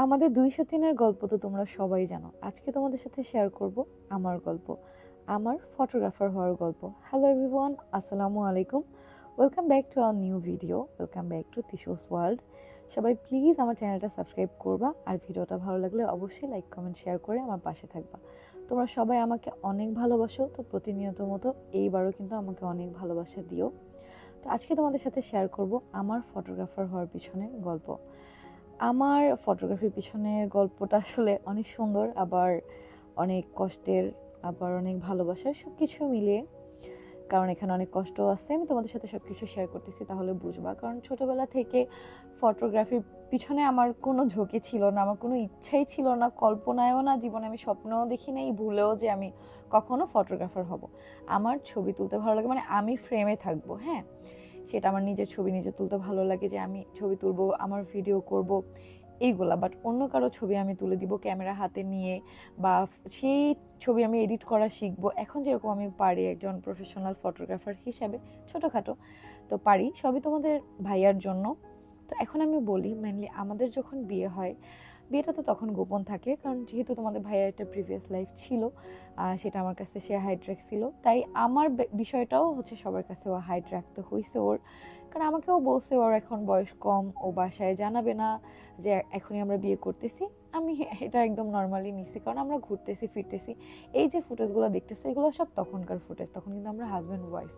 আমাদের ২০০৩-এর গল্প তো তোমরা সবাই জানো। আজকে তোমাদের সাথে শেয়ার করব আমার গল্প, আমার ফটোগ্রাফার হওয়ার গল্প। হ্যালো এভরিওয়ান, আসসালামু আলাইকুম। Welcome back to our new video, welcome back to Tisho's world. সবাই প্লিজ আমার চ্যানেলটা সাবস্ক্রাইব করবা, আর ভিডিওটা ভালো লাগলে অবশ্যই লাইক কমেন্ট শেয়ার করে আমার পাশে থাকবা। তোমরা সবাই আমাকে অনেক ভালোবাসো, তো প্রতিনিয়ত মতো এইবারও কিন্তু আমাকে অনেক ভালোবাসা দিও। তো আজকে তোমাদের সাথে শেয়ার করব আমার ফটোগ্রাফার হওয়ার পিছনের গল্প। আমার ফটোগ্রাফির পিছনের গল্পটা আসলে অনেক সুন্দর, আবার অনেক কষ্টের, আবার অনেক ভালোবাসার, সব কিছু মিলিয়ে। কারণ এখানে অনেক কষ্ট আছে, আমি তোমাদের সাথে সব কিছু শেয়ার করতেছি, তাহলে বুঝবা। কারণ ছোটোবেলা থেকে ফটোগ্রাফির পিছনে আমার কোনো ঝুঁকি ছিল না, আমার কোনো ইচ্ছাই ছিল না, কল্পনায়ও না, জীবনে আমি স্বপ্নও দেখি নাই, ভুলেও যে আমি কখনো ফটোগ্রাফার হব। আমার ছবি তুলতে ভালো লাগে, মানে আমি ফ্রেমে থাকবো, হ্যাঁ, সেটা আমার নিজের ছবি নিজে তুলতে ভালো লাগে, যে আমি ছবি তুলবো, আমার ভিডিও করব, এইগুলা। বাট অন্য কারো ছবি আমি তুলে দিব ক্যামেরা হাতে নিয়ে, বা সেই ছবি আমি এডিট করা শিখবো, এখন যেরকম আমি পারি একজন প্রফেশনাল ফটোগ্রাফার হিসাবে, ছোটোখাটো তো পারি, সবই তোমাদের ভাইয়ার জন্য। তো এখন আমি বলি, মেনলি আমাদের যখন বিয়ে হয়, বিয়েটা তো তখন গোপন থাকে, কারণ যেহেতু তোমাদের ভাইয়ার একটা প্রিভিয়াস লাইফ ছিল, সেটা আমার কাছে সে হাইড রাখছিল, তাই আমার বিষয়টাও হচ্ছে সবার কাছে ও হাইড রাখতে হয়েছে ওর। কারণ আমাকেও বলছে ওর এখন বয়স কম, ও বাসায় জানাবে না যে এখনই আমরা বিয়ে করতেছি। আমি এটা একদম নর্মালি নিছি, কারণ আমরা ঘুরতেছি ফিরতেছি, এই যে ফুটেজগুলো দেখতেছি এগুলো সব তখনকার ফুটেজ, তখন কিন্তু আমরা হাজব্যান্ড ওয়াইফ।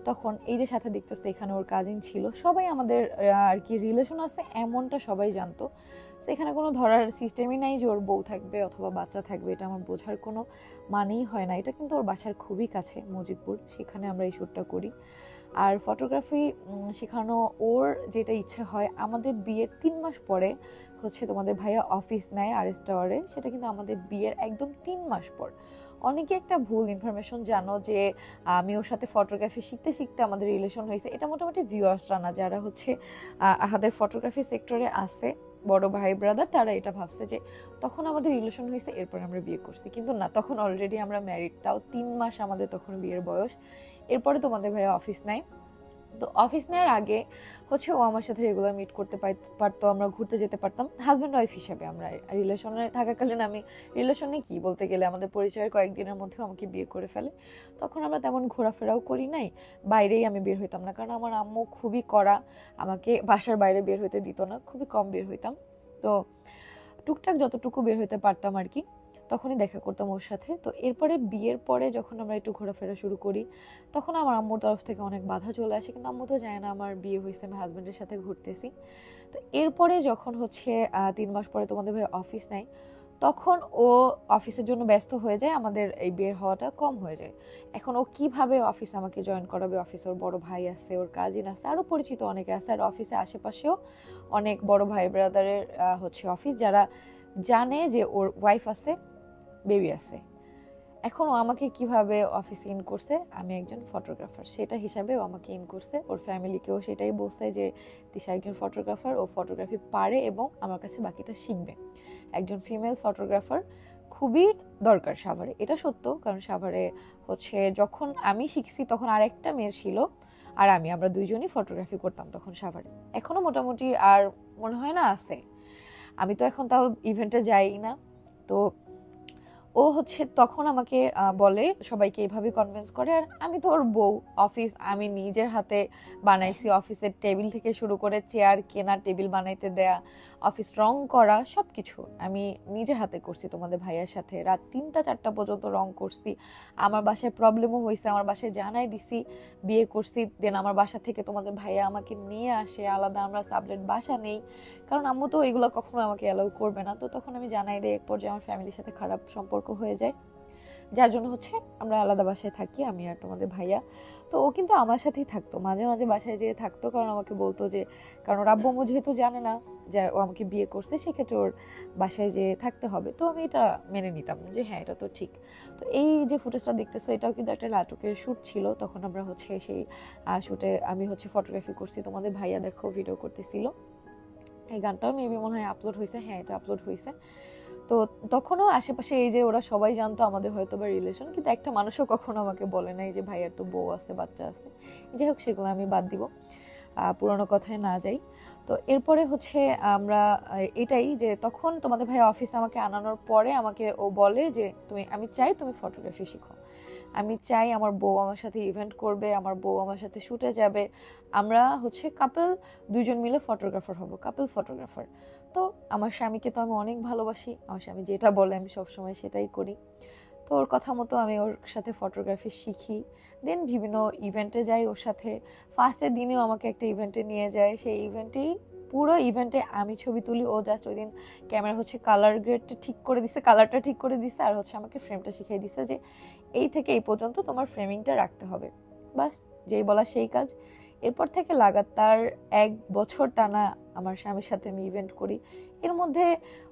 তখন এই যে সাথে দেখতেছে এখানে ওর কাজিন ছিল, সবাই আমাদের আর কি রিলেশন আছে এমনটা সবাই জানতো। তো এখানে কোনো ধরার সিস্টেমই নাই যে ওর বউ থাকবে অথবা বাচ্চা থাকবে, এটা আমার বোঝার কোনো মানেই হয় না। এটা কিন্তু ওর বাসার খুবই কাছে, মজিদপুর, সেখানে আমরা এই শ্যুটটা করি। আর ফটোগ্রাফি শেখানো ওর যেটা ইচ্ছে হয়। আমাদের বিয়ের 3 মাস পরে হচ্ছে তোমাদের ভাইয়া অফিস নেয় আরএস টাওয়ারে, সেটা কিন্তু আমাদের বিয়ের একদম 3 মাস পর। অনেকে একটা ভুল ইনফরমেশন জানো যে আমি ওর সাথে ফটোগ্রাফি শিখতে শিখতে আমাদের রিলেশন হয়েছে। এটা মোটামুটি ভিউয়ার্সরা না, যারা হচ্ছে আমাদের ফটোগ্রাফি সেক্টরে আছে, বড় ভাই ব্রাদার, তারা এটা ভাবছে যে তখন আমাদের রিলেশন হয়েছে এরপর আমরা বিয়ে করছি, কিন্তু না, তখন অলরেডি আমরা ম্যারিড, তাও 3 মাস আমাদের তখন বিয়ের বয়স। এরপরে তোমাদের ভাইয়া অফিস নেয়। তো অফিস নেওয়ার আগে হচ্ছে ও আমার সাথে রেগুলার মিট করতে পারতো, আমরা ঘুরতে যেতে পারতাম হাজব্যান্ড ওয়াইফ হিসেবে। আমরা রিলেশনে থাকাকালীন, আমি রিলেশনে কি বলতে গেলে আমাদের পরিচয়ের কয়েকদিনের মধ্যেও আমাকে বিয়ে করে ফেলে। তখন আমরা তেমন ঘোরাফেরাও করি নাই, বাইরেই আমি বের হইতাম না, কারণ আমার আম্মু খুবই কড়া, আমাকে বাসার বাইরে বের হইতে দিত না, খুবই কম বের হইতাম। তো টুকটাক যতটুকু বের হইতে পারতাম আর কি, তখনই দেখা করতাম ওর সাথে। তো এরপরে বিয়ের পরে যখন আমরা একটু ঘোরাফেরা শুরু করি, তখন আমার আম্মুর তরফ থেকে অনেক বাধা চলে আসে, কিন্তু আম্মু তো জানে না আমার বিয়ে হয়েছে, আমি হাজব্যান্ডের সাথে ঘুরতেছি। তো এরপরে যখন হচ্ছে 3 মাস পরে তোমাদের ভাই অফিস নেয়, তখন ও অফিসের জন্য ব্যস্ত হয়ে যায়, আমাদের এই বের হওয়াটা কম হয়ে যায়। এখন ও কিভাবে অফিস আমাকে জয়েন করাবে? অফিসে ওর বড় ভাই আছে, ওর কাজিন আছে, আরও পরিচিত অনেকে আছে, আর অফিসে আশেপাশেও অনেক বড় ভাই ব্রাদারের হচ্ছে অফিস, যারা জানে যে ওর ওয়াইফ আছে, বেবি আছে। এখন ও আমাকে কিভাবে অফিসে ইন করছে, আমি একজন ফটোগ্রাফার সেটা হিসাবে ও আমাকে ইন করছে। ওর ফ্যামিলিকেও সেটাই বলছে যে তিশা একজন ফটোগ্রাফার, ও ফটোগ্রাফি পারে এবং আমার কাছে বাকিটা শিখবে। একজন ফিমেল ফটোগ্রাফার খুবই দরকার সাভারে, এটা সত্য। কারণ সাভারে হচ্ছে যখন আমি শিখছি তখন আরেকটা মেয়ে ছিল, আর আমরা দুইজনই ফটোগ্রাফি করতাম তখন সাভারে। এখনো মোটামুটি, আর মনে হয় না আছে। আমি তো এখন তাও ইভেন্টে যাই না। তো ও হচ্ছে তখন আমাকে বলে, সবাইকে এইভাবে কনভিন্স করে। আর আমি তো ওর বউ, অফিস আমি নিজের হাতে বানাইছি, অফিসের টেবিল থেকে শুরু করে চেয়ার কেনা, টেবিল বানাইতে দেয়া, অফিস রং করা, সব কিছু আমি নিজের হাতে করছি। তোমাদের ভাইয়ের সাথে রাত 3টা 4টা পর্যন্ত রং করছি। আমার বাসায় প্রবলেমও হয়েছে, আমার বাসায় জানাই দিছি বিয়ে করছি, দেন আমার বাসা থেকে তোমাদের ভাইয়া আমাকে নিয়ে আসে আলাদা, আমরা সাবলেট বাসা নেই, কারণ আম্মু তো এগুলো কখনো আমাকে অ্যালাউ করবে না। তো তখন আমি জানাই দিই, এক পর্যায়ে আমার ফ্যামিলির সাথে খারাপ সম্পর্ক হয়ে যায়, যার জন্য হচ্ছে আমরা আলাদা বাসায় থাকি, আমি আর তোমাদের ভাইয়া। তো ও কিন্তু আমার সাথেই থাকতো, মাঝে মাঝে বাসায় যেয়ে থাকতো, কারণ আমাকে বলতো যে, কারণ ওর আব্বু আম্মু যেহেতু জানে না যে ও আমাকে বিয়ে করছে, সেক্ষেত্রে ওর বাসায় যেয়ে থাকতে হবে। তো আমি এটা মেনে নিতাম যে হ্যাঁ, এটা তো ঠিক। তো এই যে ফুটেজটা দেখতেছো, এটাও কিন্তু একটা নাটকের শ্যুট ছিল। তখন আমরা হচ্ছে সেই শ্যুটে আমি হচ্ছে ফটোগ্রাফি করছি, তোমাদের ভাইয়া দেখো ভিডিও করতেছিল। এই গানটাও মেবি মনে হয় আপলোড হয়েছে, হ্যাঁ এটা আপলোড হয়েছে। তো তখনও আশেপাশে এই যে ওরা সবাই জানতো আমাদের হয়তো বা রিলেশন, কিন্তু একটা মানুষও কখনো আমাকে বলে নাই যে ভাইয়ার তো বউ আছে, বাচ্চা আছে। যাই হোক, সেগুলো আমি বাদ দিব, পুরোনো কথায় না যাই। তো এরপরে হচ্ছে আমরা এটাই যে তখন তোমাদের ভাই অফিসে আমাকে আনানোর পরে আমাকে ও বলে যে আমি চাই তুমি ফটোগ্রাফি শিখো, আমি চাই আমার বউ আমার সাথে ইভেন্ট করবে, আমার বউ আমার সাথে শুটে যাবে, আমরা হচ্ছে কাপল, দুইজন মিলে ফটোগ্রাফার হব, কাপল ফটোগ্রাফার। তো আমার স্বামীকে তো আমি অনেক ভালোবাসি, আমার স্বামী যেটা বলে আমি সবসময় সেটাই করি। তো ওর কথা মতো আমি ওর সাথে ফটোগ্রাফি শিখি, দেন বিভিন্ন ইভেন্টে যাই ওর সাথে। ফার্স্টের দিনেও আমাকে একটা ইভেন্টে নিয়ে যায়, সেই ইভেন্টেই পুরো ইভেন্টে আমি ছবি তুলি, ও জাস্ট ওই দিন ক্যামেরা হচ্ছে কালার গ্রেডটা ঠিক করে দিছে, কালারটা ঠিক করে দিছে, আর হচ্ছে আমাকে ফ্রেমটা শিখিয়ে দিছে যে এই থেকে এই পর্যন্ত তোমার ফ্রেমিংটা রাখতে হবে, বাস যেই বলা সেই কাজ। এরপর থেকে লাগাতার 1 বছর টানা আমার স্বামীর সাথে আমি ইভেন্ট করি। এর মধ্যে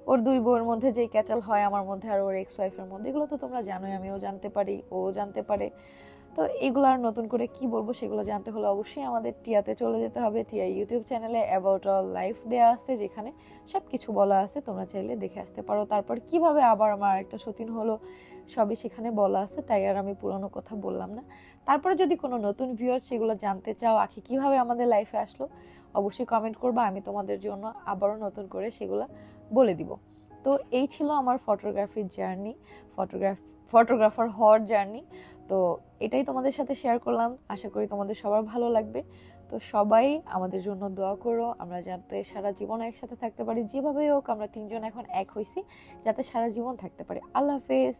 ওর 2 বউয়ের মধ্যে যে ক্যাচাল হয় আমার মধ্যে আর ওর এক্স ওয়াইফের মধ্যে, এগুলো তো তোমরা জানোই, আমিও জানতে পারি, ও জানতে পারে। তো এগুলো আর নতুন করে কি বলবো, সেগুলো জানতে হলে অবশ্যই আমাদের টিয়াতে চলে যেতে হবে। টিয়া ইউটিউব চ্যানেলে অ্যাবাউট অল লাইফ দেওয়া আছে, যেখানে সব কিছু বলা আছে, তোমরা চাইলে দেখে আসতে পারো। তারপর কিভাবে আবার আমার একটা সতীন হলো সবই সেখানে বলা আছে, তাই আর আমি পুরনো কথা বললাম না। তারপরে যদি কোনো নতুন ভিউয়ার সেগুলো জানতে চাও আখি কিভাবে আমাদের লাইফে আসলো, অবশ্যই কমেন্ট করবা, আমি তোমাদের জন্য আবারও নতুন করে সেগুলো বলে দিব। তো এই ছিল আমার ফটোগ্রাফির জার্নি, ফটোগ্রাফার হওয়ার জার্নি। তো এটাই তোমাদের সাথে শেয়ার করলাম, আশা করি তোমাদের সবার ভালো লাগবে। তো সবাই আমাদের জন্য দোয়া করো, আমরা যাতে সারা জীবন একসাথে থাকতে পারি, যেভাবেই হোক আমরা 3জন এখন এক হইছি, যাতে সারা জীবন থাকতে পারি। আল্লাহ হাফেজ।